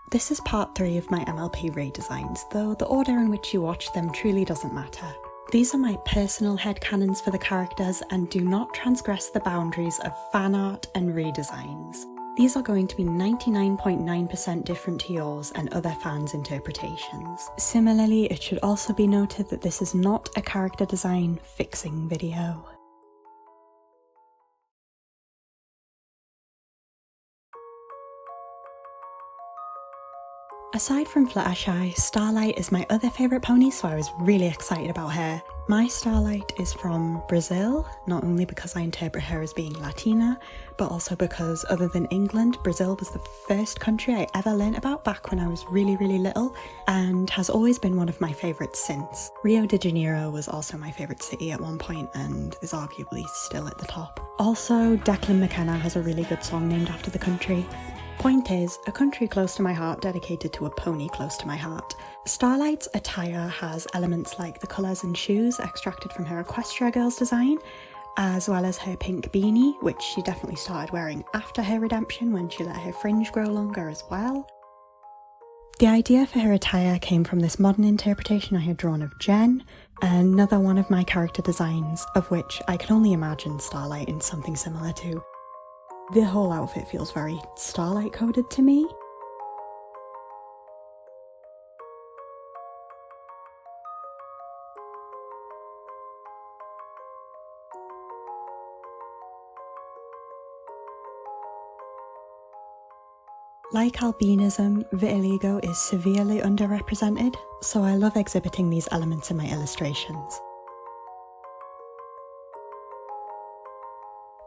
This is part 3 of my MLP redesigns, though the order in which you watch them truly doesn't matter. These are my personal headcanons for the characters and do not transgress the boundaries of fan art and redesigns. These are going to be 99.9% different to yours and other fans' interpretations. Similarly, it should also be noted that this is not a character design fixing video. Aside from Fluttershy, Starlight is my other favourite pony, so I was really excited about her. My Starlight is from Brazil, not only because I interpret her as being Latina, but also because other than England, Brazil was the first country I ever learnt about back when I was really little, and has always been one of my favourites since. Rio de Janeiro was also my favourite city at one point and is arguably still at the top. Also, Declan McKenna has a really good song named after the country. Point is, a country close to my heart dedicated to a pony close to my heart. Starlight's attire has elements like the colours and shoes extracted from her Equestria Girls design, as well as her pink beanie, which she definitely started wearing after her redemption when she let her fringe grow longer as well. The idea for her attire came from this modern interpretation I had drawn of Jen, another one of my character designs, of which I can only imagine Starlight in something similar to. The whole outfit feels very Starlight coded to me. Like albinism, vitiligo is severely underrepresented, so I love exhibiting these elements in my illustrations.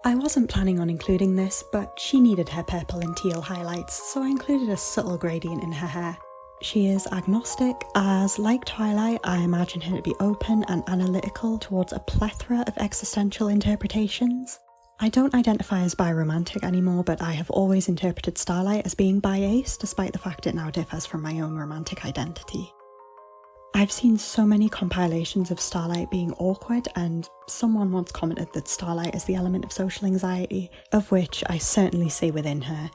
I wasn't planning on including this, but she needed her purple and teal highlights, so I included a subtle gradient in her hair. She is agnostic, as like Twilight, I imagine her to be open and analytical towards a plethora of existential interpretations. I don't identify as biromantic anymore, but I have always interpreted Starlight as being bi-ace, despite the fact it now differs from my own romantic identity. I've seen so many compilations of Starlight being awkward, and someone once commented that Starlight is the element of social anxiety, of which I certainly see within her.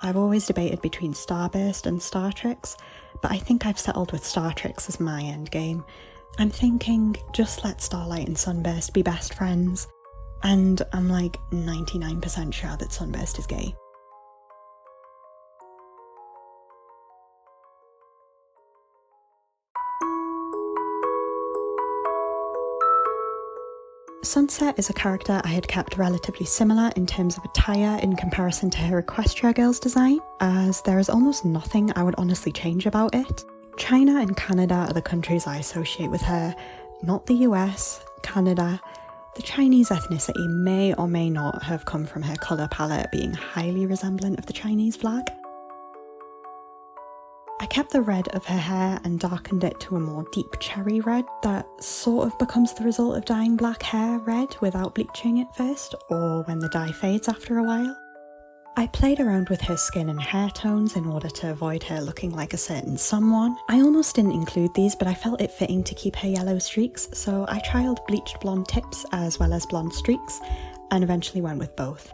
I've always debated between Starburst and Startrix, but I think I've settled with Startrix as my endgame. I'm thinking, just let Starlight and Sunburst be best friends, and I'm like 99% sure that Sunburst is gay. Sunset is a character I had kept relatively similar in terms of attire in comparison to her Equestria Girls design, as there is almost nothing I would honestly change about it. China and Canada are the countries I associate with her, not the US, Canada. The Chinese ethnicity may or may not have come from her colour palette being highly resemblant of the Chinese flag. I kept the red of her hair and darkened it to a more deep cherry red that sort of becomes the result of dyeing black hair red without bleaching it first, or when the dye fades after a while. I played around with her skin and hair tones in order to avoid her looking like a certain someone. I almost didn't include these, but I felt it fitting to keep her yellow streaks, so I trialled bleached blonde tips as well as blonde streaks, and eventually went with both.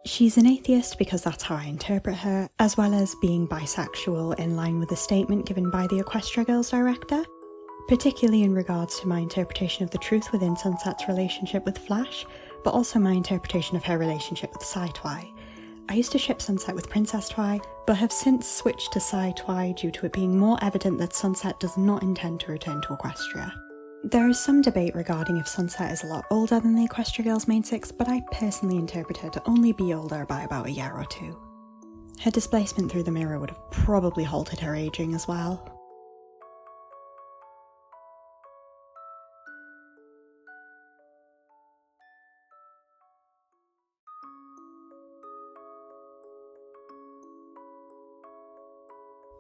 She's an atheist because that's how I interpret her, as well as being bisexual in line with a statement given by the Equestria Girls director, particularly in regards to my interpretation of the truth within Sunset's relationship with Flash, but also my interpretation of her relationship with Psy-Twi. I used to ship Sunset with Princess Twi, but have since switched to Psy-Twi due to it being more evident that Sunset does not intend to return to Equestria. There is some debate regarding if Sunset is a lot older than the Equestria Girls main six, but I personally interpret her to only be older by about a year or two. Her displacement through the mirror would have probably halted her aging as well.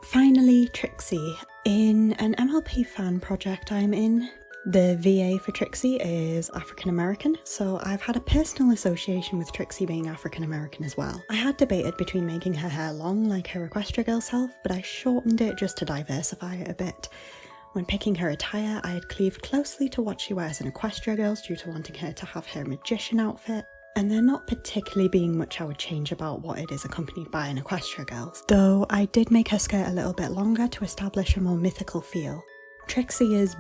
Finally, Trixie. In an MLP fan project I'm in, the VA for Trixie is African American, so I've had a personal association with Trixie being African American as well. I had debated between making her hair long like her Equestria Girl self, but I shortened it just to diversify it a bit. When picking her attire, I had cleaved closely to what she wears in Equestria Girls due to wanting her to have her magician outfit, and there not particularly being much I would change about what it is accompanied by in Equestria Girls, though I did make her skirt a little bit longer to establish a more mythical feel. Trixie is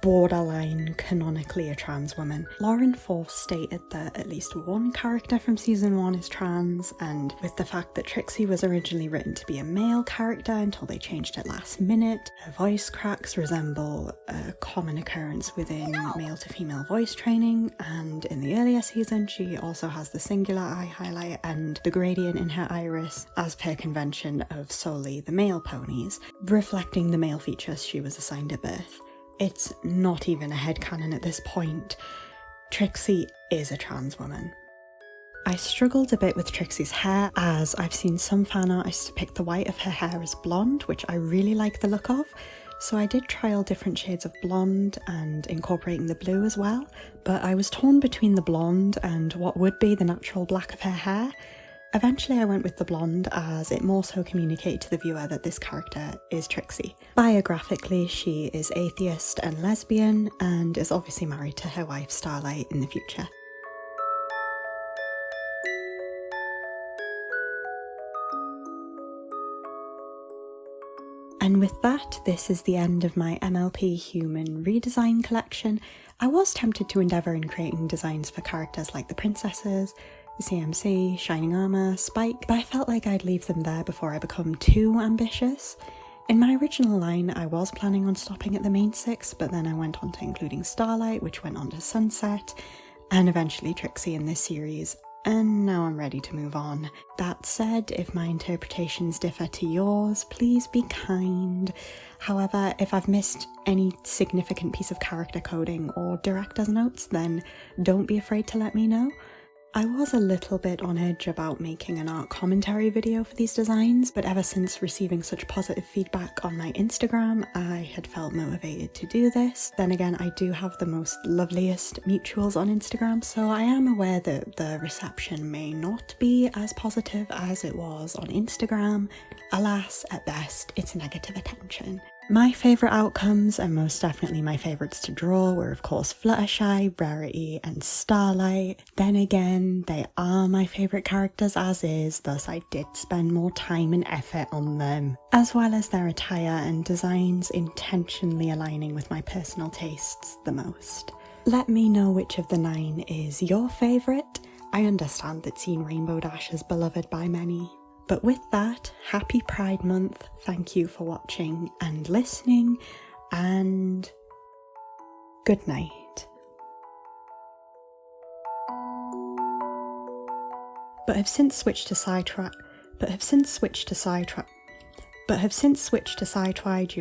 borderline canonically a trans woman. Lauren Force stated that at least one character from season 1 is trans, and with the fact that Trixie was originally written to be a male character until they changed it last minute, her voice cracks resemble a common occurrence within male to female voice training, and in the earlier season she also has the singular eye highlight and the gradient in her iris as per convention of solely the male ponies, reflecting the male features she was assigned at birth. It's not even a headcanon at this point. Trixie is a trans woman. I struggled a bit with Trixie's hair, as I've seen some fan artists depict the white of her hair as blonde, which I really like the look of, so I did trial different shades of blonde and incorporating the blue as well, but I was torn between the blonde and what would be the natural black of her hair. Eventually I went with the blonde, as it more so communicated to the viewer that this character is Trixie. Biographically, she is atheist and lesbian, and is obviously married to her wife Starlight in the future. And with that, this is the end of my MLP Human redesign collection. I was tempted to endeavour in creating designs for characters like the princesses, CMC, Shining Armour, Spike, but I felt like I'd leave them there before I become too ambitious. In my original line, I was planning on stopping at the main 6, but then I went on to including Starlight, which went on to Sunset, and eventually Trixie in this series, and now I'm ready to move on. That said, if my interpretations differ to yours, please be kind. However, if I've missed any significant piece of character coding or director's notes, then don't be afraid to let me know. I was a little bit on edge about making an art commentary video for these designs, but ever since receiving such positive feedback on my Instagram, I had felt motivated to do this. Then again, I do have the most loveliest mutuals on Instagram, so I am aware that the reception may not be as positive as it was on Instagram. Alas, at best, it's negative attention. My favourite outcomes, and most definitely my favourites to draw, were of course Fluttershy, Rarity and Starlight. Then again, they are my favourite characters as is, thus I did spend more time and effort on them, as well as their attire and designs intentionally aligning with my personal tastes the most. Let me know which of the 9 is your favourite. I understand that seeing Rainbow Dash is beloved by many. But with that, happy Pride Month, thank you for watching and listening, and good night. But have since switched to sidetrack due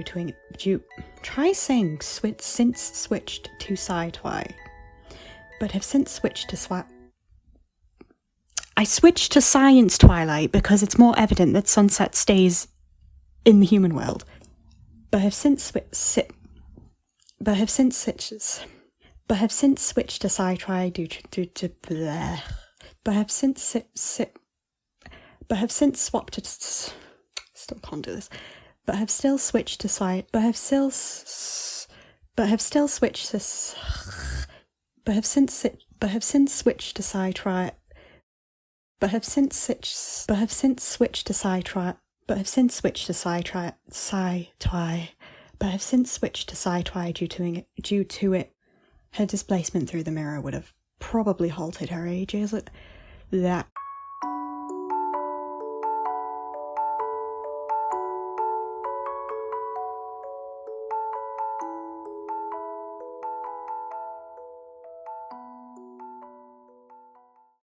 to try saying since switched to side-twy. But have since switched to I switched to science Twilight because it's more evident that Sunset stays in the human world. But have since switched to sci-fi due to bleh. But have since swapped to still can't do this. But have still switched to sci. But have since switched to sci-fi. But have since switched to sci-fi due to it. Her displacement through the mirror would have probably halted her ages. That